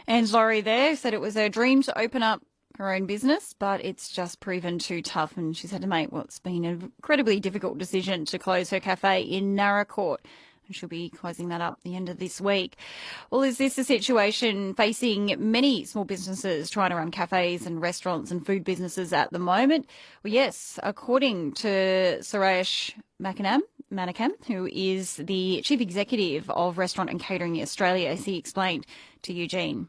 And Laurie there said it was her dream to open up her own business, but it's just proven too tough, and she's had to make what's been an incredibly difficult decision to close her cafe in Narracourt. And she'll be closing that up at the end of this week. Well, is this a situation facing many small businesses trying to run cafes and restaurants and food businesses at the moment? Well, yes, according to Suresh Manickam, who is the Chief Executive of Restaurant and Catering Australia, as he explained to Eugene.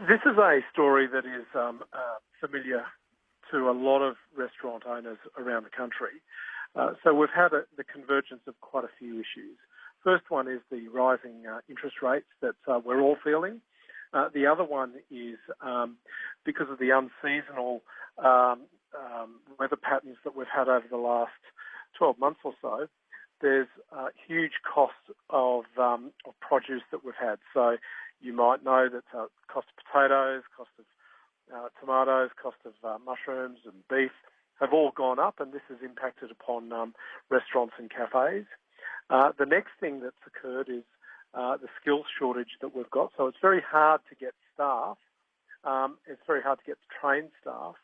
This is a story that is familiar to a lot of restaurant owners around the country. So we've had the convergence of quite a few issues. First one is the rising interest rates that we're all feeling. The other one is because of the unseasonal weather patterns that we've had over the last 12 months or so. There's huge costs of produce that we've had. So you might know that cost of potatoes, cost of tomatoes, cost of mushrooms and beef have all gone up, and this has impacted upon restaurants and cafes. The next thing that's occurred is the skills shortage that we've got. So it's very hard to get staff. It's very hard to get trained staff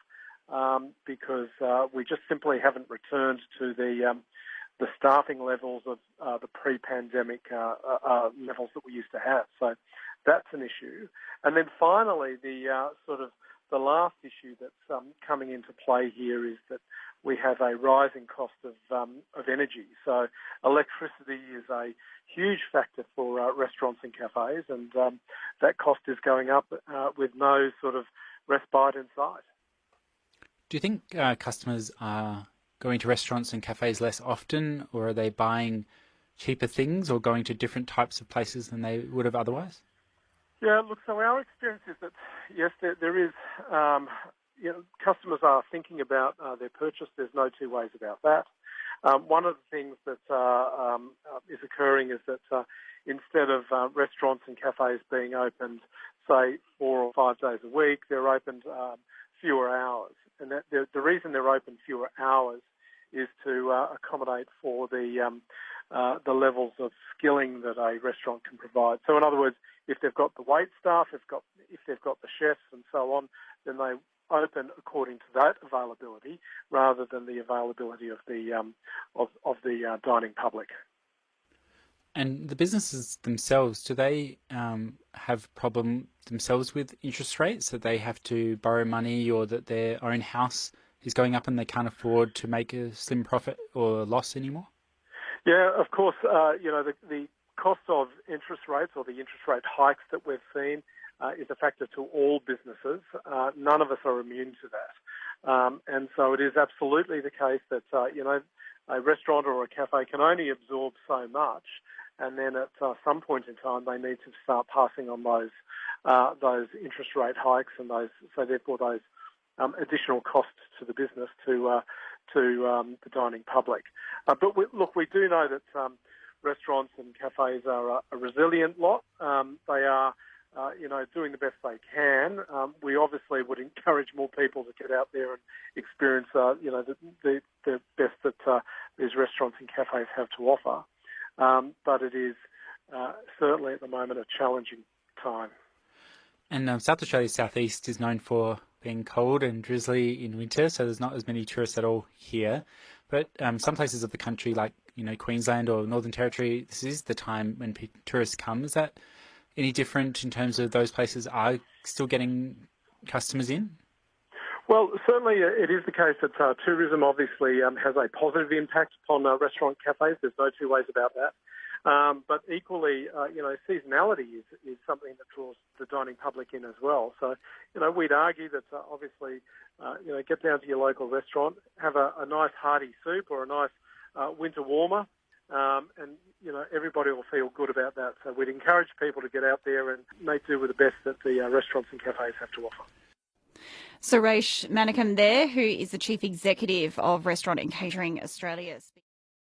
because we just simply haven't returned to the staffing levels of the pre-pandemic levels that we used to have. So that's an issue. And then finally, the last issue that's coming into play here is that we have a rising cost of energy. So electricity is a huge factor for restaurants and cafes, and that cost is going up with no sort of respite in sight. Do you think customers are going to restaurants and cafes less often, or are they buying cheaper things or going to different types of places than they would have otherwise? Yeah, look, so our experience is that, yes, there is, customers are thinking about their purchase. There's no two ways about that. One of the things that is occurring is that instead of restaurants and cafes being opened, say, 4 or 5 days a week, they're opened fewer hours. And the reason they're open fewer hours is to accommodate for the levels of skilling that a restaurant can provide. So in other words, if they've got the wait staff, if they've got the chefs and so on, then they open according to that availability rather than the availability of the dining public. And the businesses themselves, do they have problem themselves with interest rates, that they have to borrow money, or that their own house is going up and they can't afford to make a slim profit or loss anymore? Yeah, of course. The cost of interest rates or the interest rate hikes that we've seen is a factor to all businesses. None of us are immune to that. And so it is absolutely the case that, a restaurant or a cafe can only absorb so much, and then at some point in time they need to start passing on those interest rate hikes and those additional costs to the business to the dining public. But we do know that restaurants and cafes are a resilient lot. They are, doing the best they can. We obviously would encourage more people to get out there and experience, the best that these restaurants and cafes have to offer. But it is certainly at the moment a challenging time. And South Australia's southeast is known for being cold and drizzly in winter, so there's not as many tourists at all here. But some places of the country, like Queensland or Northern Territory, this is the time when tourists come. Is that any different in terms of those places are still getting customers in? Well, certainly it is the case that tourism obviously has a positive impact upon restaurant cafes. There's no two ways about that. But equally, seasonality is something that draws the dining public in as well. So, we'd argue that obviously, get down to your local restaurant, have a nice hearty soup or a nice winter warmer, and, everybody will feel good about that. So we'd encourage people to get out there and make do with the best that the restaurants and cafes have to offer. Suresh Manickam there, who is the Chief Executive of Restaurant and Catering Australia.